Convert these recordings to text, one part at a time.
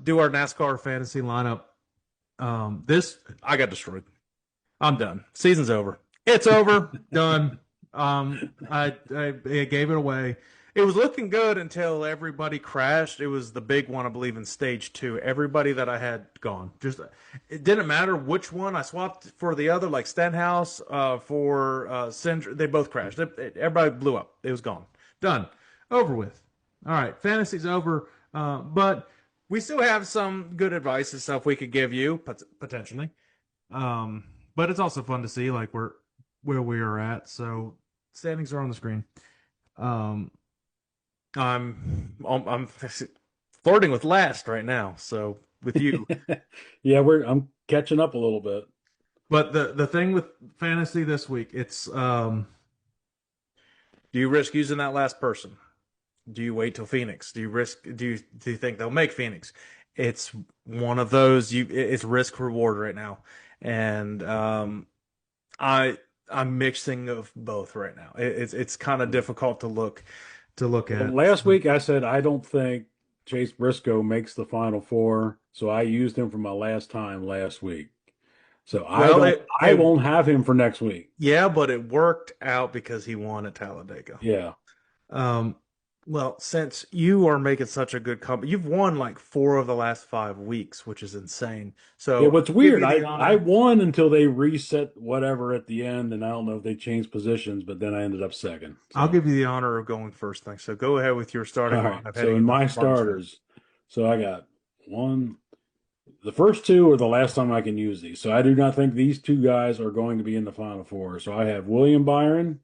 do our NASCAR fantasy lineup. I got destroyed. I'm done. Season's over. It's over. Done. I gave it away. It was looking good until everybody crashed. It was the big one, I believe, in stage 2. Everybody that I had gone. Just it didn't matter which one I swapped for the other, like Stenhouse, for Sindri. They both crashed. Everybody blew up. It was gone. Done. Over with. All right, fantasy's over. But we still have some good advice and stuff we could give you potentially. But it's also fun to see like where we are at. So standings are on the screen. I'm flirting with last right now. So with you, Yeah, I'm catching up a little bit. but the thing with fantasy this week, it's do you risk using that last person? Do you wait till Phoenix? Do you think they'll make Phoenix? It's one of those it's risk reward right now. And I'm mixing of both right now. It's kind of difficult to look Well, at. last week I said I don't think Chase Briscoe makes the Final Four, so I used him for my last time last week. So Well, I won't have him for next week. yeah, but it worked out because he won at Talladega. Yeah. Um, well, since you are making such a good company, you've won like 4 of the last 5 weeks, which is insane. Yeah, So what's I'll give weird, you the I honor. won until they reset whatever at the end, and I don't know if they changed positions, but then I ended up second. I'll So give you the honor of going first. Thanks. So go ahead with your starting all right. lineup So heading in into my Martinsville. starters, so I got one. The first two are the last time I can use these. So I do not think these two guys are going to be in the Final Four. So I have William Byron,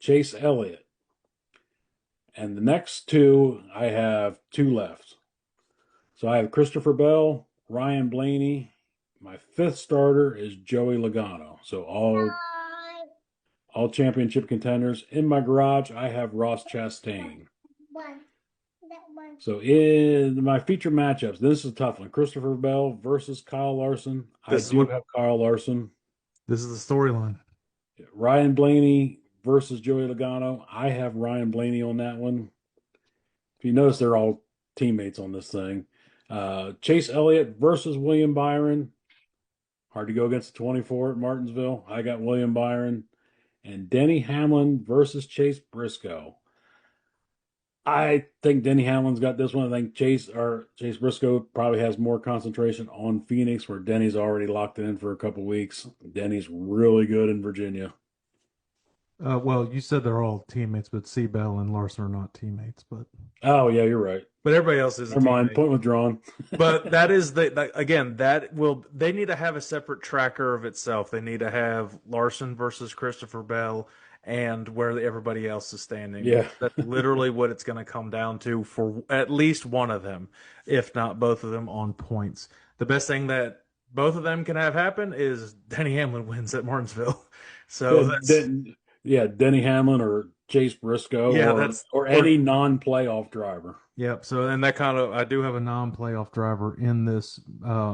Chase Elliott. And the next two, I have two left. So I have Christopher Bell, Ryan Blaney. My fifth starter is Joey Logano. So all championship contenders. In my garage, I have Ross Chastain. So in my feature matchups, this is a tough one. Christopher Bell versus Kyle Larson. I This is do what have Kyle Larson. this is the storyline. Ryan Blaney versus Joey Logano. I have Ryan Blaney on that one. If you notice, they're all teammates on this thing. Chase Elliott versus William Byron. Hard to go against the 24 at Martinsville. I got William Byron. And Denny Hamlin versus Chase Briscoe. I think Denny Hamlin's got this one. I think Chase Briscoe probably has more concentration on Phoenix, where Denny's already locked it in for a couple weeks. Denny's really good in Virginia. Well, you said they're all teammates, but Bell and Larson are not teammates. But Oh yeah, you're right. everybody else is a Never mind. teammate. Point withdrawn. But that is again, that will they need to have a separate tracker of itself. They need to have Larson versus Christopher Bell and where everybody else is standing. Yeah. That's literally what it's going to come down to for at least one of them, if not both of them on points. The best thing that both of them can have happen is Denny Hamlin wins at Martinsville. So Yeah, that's Denny Hamlin or Chase Briscoe yeah, or that's or or any non-playoff driver. yep. So and that kind of I do have a non-playoff driver in this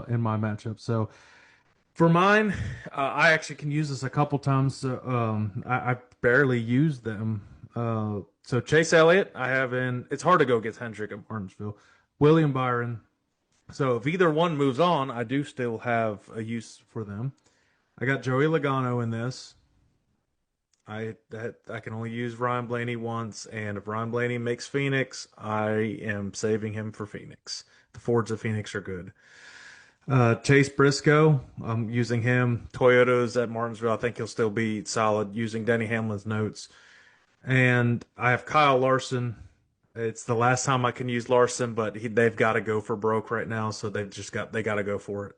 in my matchup. So for mine, I actually can use this a couple times. I barely use them. So Chase Elliott, I have in. It's hard to go against Hendrick at Martinsville. William Byron. So if either one moves on, I do still have a use for them. I got Joey Logano in this. I can only use Ryan Blaney once, and if Ryan Blaney makes Phoenix, I am saving him for Phoenix. The Fords of Phoenix are good. Chase Briscoe, I'm using him. Toyotas at Martinsville, I think he'll still be solid using Denny Hamlin's notes. And I have Kyle Larson. It's the last time I can use Larson, but they've got to go for broke right now, so they got to go for it.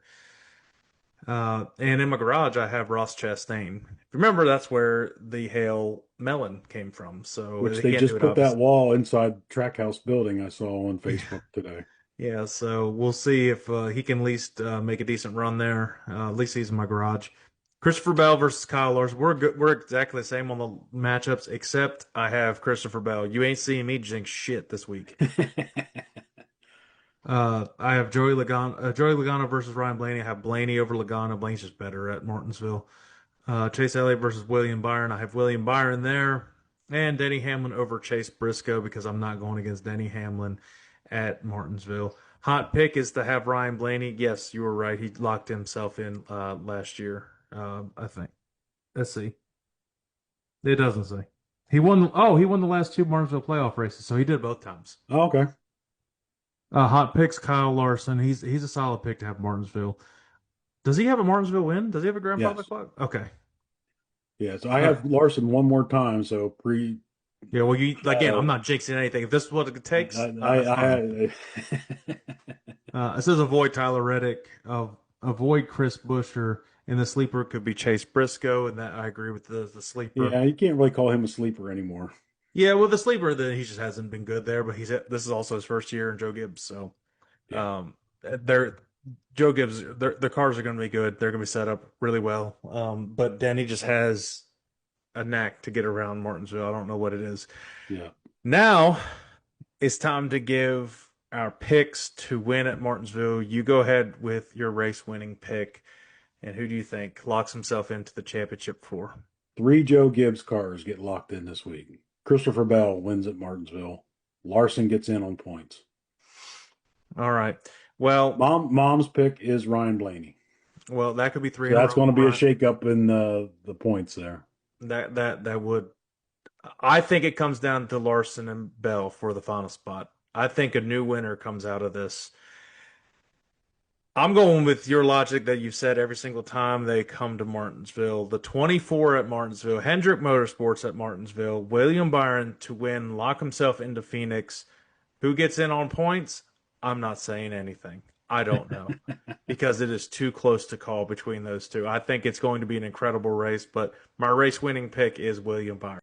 And in my garage, I have Ross Chastain. Remember, that's where the Hale Melon came from, so Which they they can't do just it put that obviously. wall inside Trackhouse building I saw on Facebook today. Yeah, so we'll see if he can at least make a decent run there. At least he's in my garage. Christopher Bell versus Kyle Larson. We're good. We're exactly the same on the matchups, except I have Christopher Bell. You ain't seeing me jinx shit this week. I have Joey Logano versus Ryan Blaney. I have Blaney over Logano. Blaney's just better at Martinsville. Chase Elliott versus William Byron. I have William Byron there. And Denny Hamlin over Chase Briscoe because I'm not going against Denny Hamlin at Martinsville. Hot pick is to have Ryan Blaney. Yes, you were right. He locked himself in last year. I think. Let's see. It doesn't say. He won. Oh, he won the last two Martinsville playoff races, so he did both times. Oh, okay. Hot picks Kyle Larson. He's a solid pick to have Martinsville. Does he have a Martinsville win? Does he have a grandfather Yes. clock? Okay. Yeah. So I have Larson one more time. So pre. Yeah. Well, again, I'm Uh, not jinxing anything. If this is what it takes, that's fine. I It says avoid Tyler Reddick, avoid Chris Buescher, and the sleeper could be Chase Briscoe, and that I agree with the sleeper. yeah, you can't really call him a sleeper anymore. Yeah, well, the sleeper that he just hasn't been good there, but this is also his first year in Joe Gibbs, so Yeah. they're Joe Gibbs, their cars are going to be good. They're going to be set up really well. But Denny just has a knack to get around Martinsville. I don't know what it is. Yeah. Now it's time to give our picks to win at Martinsville. You go ahead with your race winning pick. And who do you think locks himself into the championship for? 3 Joe Gibbs cars get locked in this week. Christopher Bell wins at Martinsville. Larson gets in on points. All right. Well, Mom's pick is Ryan Blaney. well, that could be three. So in a that's row, going to be a Ryan. shakeup in the points there. That would. I think it comes down to Larson and Bell for the final spot. I think a new winner comes out of this. I'm going with your logic that you've said every single time they come to Martinsville. The 24 at Martinsville, Hendrick Motorsports at Martinsville, William Byron to win, lock himself into Phoenix. Who gets in on points? I'm not saying anything. I don't know because it is too close to call between those two. I think it's going to be an incredible race, but my race winning pick is William Byron.